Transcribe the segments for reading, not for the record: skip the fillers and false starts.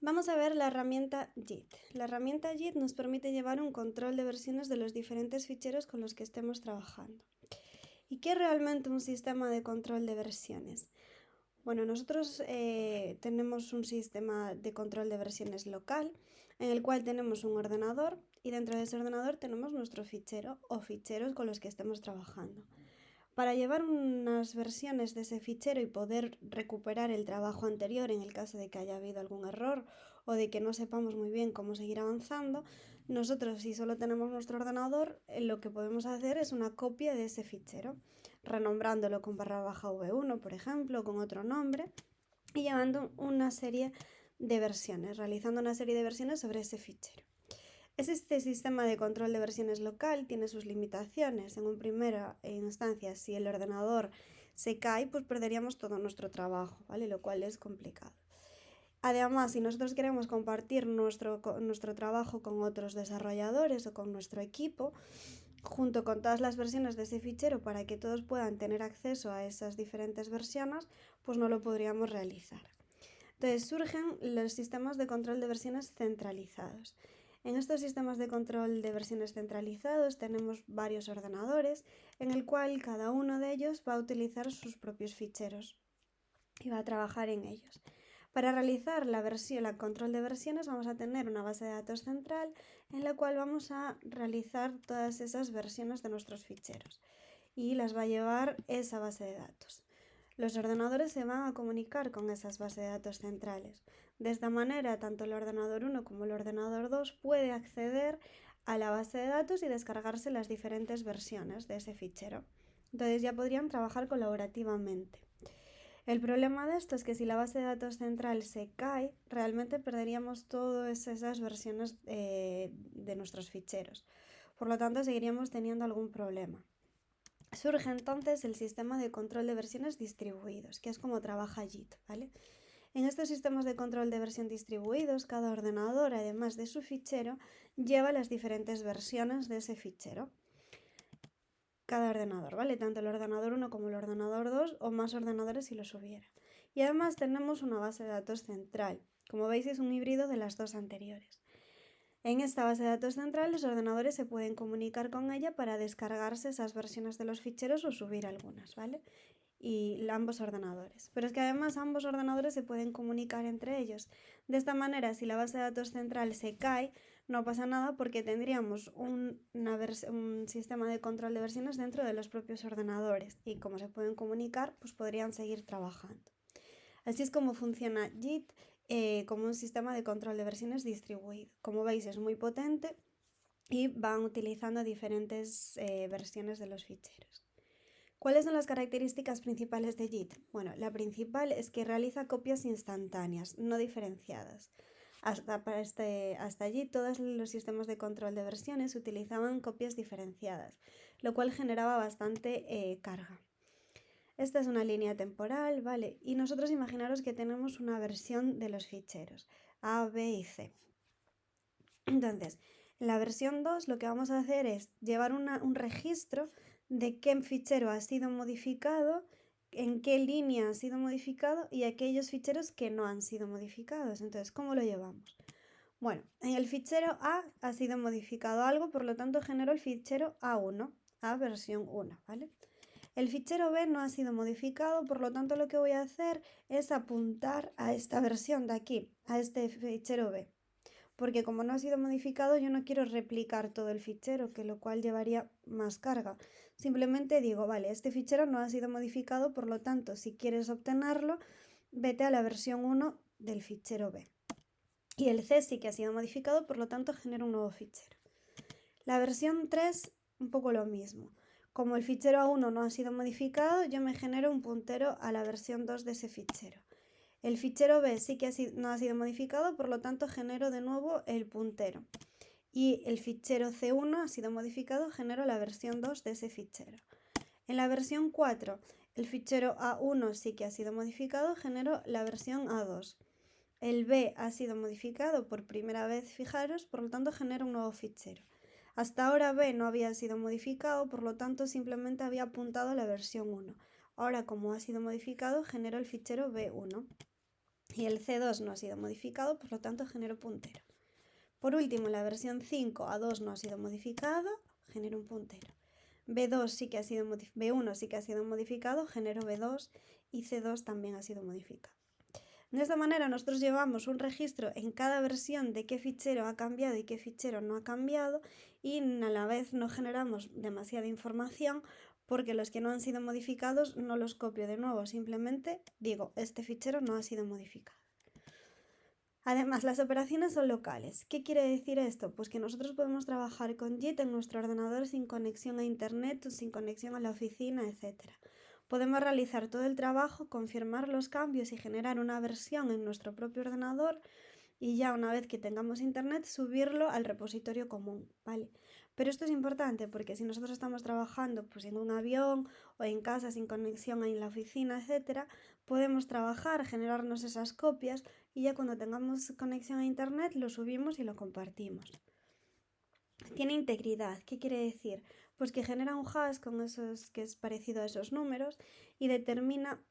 Vamos a ver la herramienta Git. La herramienta Git nos permite llevar un control de versiones de los diferentes ficheros con los que estemos trabajando. ¿Y qué es realmente un sistema de control de versiones? Bueno, nosotros tenemos un sistema de control de versiones local en el cual tenemos un ordenador y dentro de ese ordenador tenemos nuestro fichero o ficheros con los que estemos trabajando. Para llevar unas versiones de ese fichero y poder recuperar el trabajo anterior en el caso de que haya habido algún error o de que no sepamos muy bien cómo seguir avanzando, nosotros si solo tenemos nuestro ordenador, lo que podemos hacer es una copia de ese fichero, renombrándolo con /v1, por ejemplo, con otro nombre, y llevando una serie de versiones, realizando una serie de versiones sobre ese fichero. Este sistema de control de versiones local tiene sus limitaciones. En primera instancia, si el ordenador se cae, pues perderíamos todo nuestro trabajo, ¿vale? Lo cual es complicado. Además, si nosotros queremos compartir nuestro trabajo con otros desarrolladores o con nuestro equipo, junto con todas las versiones de ese fichero para que todos puedan tener acceso a esas diferentes versiones, pues no lo podríamos realizar. Entonces surgen los sistemas de control de versiones centralizados. En estos sistemas de control de versiones centralizados tenemos varios ordenadores en el cual cada uno de ellos va a utilizar sus propios ficheros y va a trabajar en ellos. Para realizar la control de versiones vamos a tener una base de datos central en la cual vamos a realizar todas esas versiones de nuestros ficheros y las va a llevar esa base de datos. Los ordenadores se van a comunicar con esas bases de datos centrales. De esta manera, tanto el ordenador 1 como el ordenador 2 puede acceder a la base de datos y descargarse las diferentes versiones de ese fichero. Entonces ya podrían trabajar colaborativamente. El problema de esto es que si la base de datos central se cae, realmente perderíamos todas esas versiones de nuestros ficheros. Por lo tanto, seguiríamos teniendo algún problema. Surge entonces el sistema de control de versiones distribuidos, que es como trabaja Git, ¿vale? En estos sistemas de control de versión distribuidos, cada ordenador, además de su fichero, lleva las diferentes versiones de ese fichero. Cada ordenador, ¿vale? Tanto el ordenador 1 como el ordenador 2 o más ordenadores si los hubiera. Y además tenemos una base de datos central. Como veis es un híbrido de las dos anteriores. En esta base de datos central los ordenadores se pueden comunicar con ella para descargarse esas versiones de los ficheros o subir algunas, ¿vale? Y ambos ordenadores. Pero es que además ambos ordenadores se pueden comunicar entre ellos. De esta manera, si la base de datos central se cae, no pasa nada porque tendríamos un sistema de control de versiones dentro de los propios ordenadores y como se pueden comunicar, pues podrían seguir trabajando. Así es como funciona Git como un sistema de control de versiones distribuido. Como veis es muy potente y van utilizando diferentes versiones de los ficheros. ¿Cuáles son las características principales de Git? Bueno, la principal es que realiza copias instantáneas, no diferenciadas. Hasta allí todos los sistemas de control de versiones utilizaban copias diferenciadas, lo cual generaba bastante carga. Esta es una línea temporal, ¿vale? Y nosotros imaginaros que tenemos una versión de los ficheros A, B y C. Entonces, en la versión 2 lo que vamos a hacer es llevar un registro de qué fichero ha sido modificado, en qué línea ha sido modificado y aquellos ficheros que no han sido modificados. Entonces, ¿cómo lo llevamos? Bueno, en el fichero A ha sido modificado algo, por lo tanto genero el fichero A1, A versión 1, ¿vale? El fichero B no ha sido modificado, por lo tanto lo que voy a hacer es apuntar a esta versión de aquí, a este fichero B. Porque como no ha sido modificado, yo no quiero replicar todo el fichero, que lo cual llevaría más carga. Simplemente digo, vale, este fichero no ha sido modificado, por lo tanto, si quieres obtenerlo, vete a la versión 1 del fichero B. Y el C sí que ha sido modificado, por lo tanto, genero un nuevo fichero. La versión 3, un poco lo mismo. Como el fichero A1 no ha sido modificado, yo me genero un puntero a la versión 2 de ese fichero. El fichero B sí que no ha sido modificado, por lo tanto genero de nuevo el puntero. Y el fichero C1 ha sido modificado, genero la versión 2 de ese fichero. En la versión 4, el fichero A1 sí que ha sido modificado, genero la versión A2. El B ha sido modificado por primera vez, fijaros, por lo tanto genero un nuevo fichero. Hasta ahora B no había sido modificado, por lo tanto simplemente había apuntado a la versión 1. Ahora, como ha sido modificado, genero el fichero B1. y el C2 no ha sido modificado, por lo tanto genero puntero. Por último, la versión 5 A2 no ha sido modificado, genero un puntero. B1 sí que ha sido modificado, genero B2 y C2 también ha sido modificado. De esta manera nosotros llevamos un registro en cada versión de qué fichero ha cambiado y qué fichero no ha cambiado y a la vez no generamos demasiada información porque los que no han sido modificados no los copio de nuevo, simplemente digo, este fichero no ha sido modificado. Además, las operaciones son locales. ¿Qué quiere decir esto? Pues que nosotros podemos trabajar con JIT en nuestro ordenador sin conexión a internet, sin conexión a la oficina, etc. Podemos realizar todo el trabajo, confirmar los cambios y generar una versión en nuestro propio ordenador y ya una vez que tengamos internet subirlo al repositorio común, ¿vale? Pero esto es importante porque si nosotros estamos trabajando pues en un avión o en casa sin conexión en la oficina, etc., podemos trabajar, generarnos esas copias y ya cuando tengamos conexión a internet lo subimos y lo compartimos. Tiene integridad. ¿Qué quiere decir? Pues que genera un hash con esos, que es parecido a esos números y determina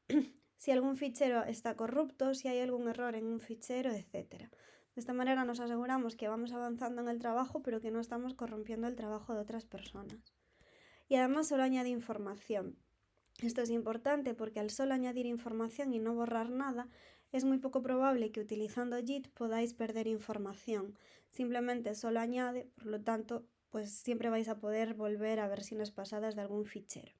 si algún fichero está corrupto, si hay algún error en un fichero, etc. De esta manera nos aseguramos que vamos avanzando en el trabajo, pero que no estamos corrompiendo el trabajo de otras personas. Y además solo añade información. Esto es importante porque al solo añadir información y no borrar nada, es muy poco probable que utilizando JIT podáis perder información. Simplemente solo añade, por lo tanto, pues siempre vais a poder volver a versiones pasadas de algún fichero.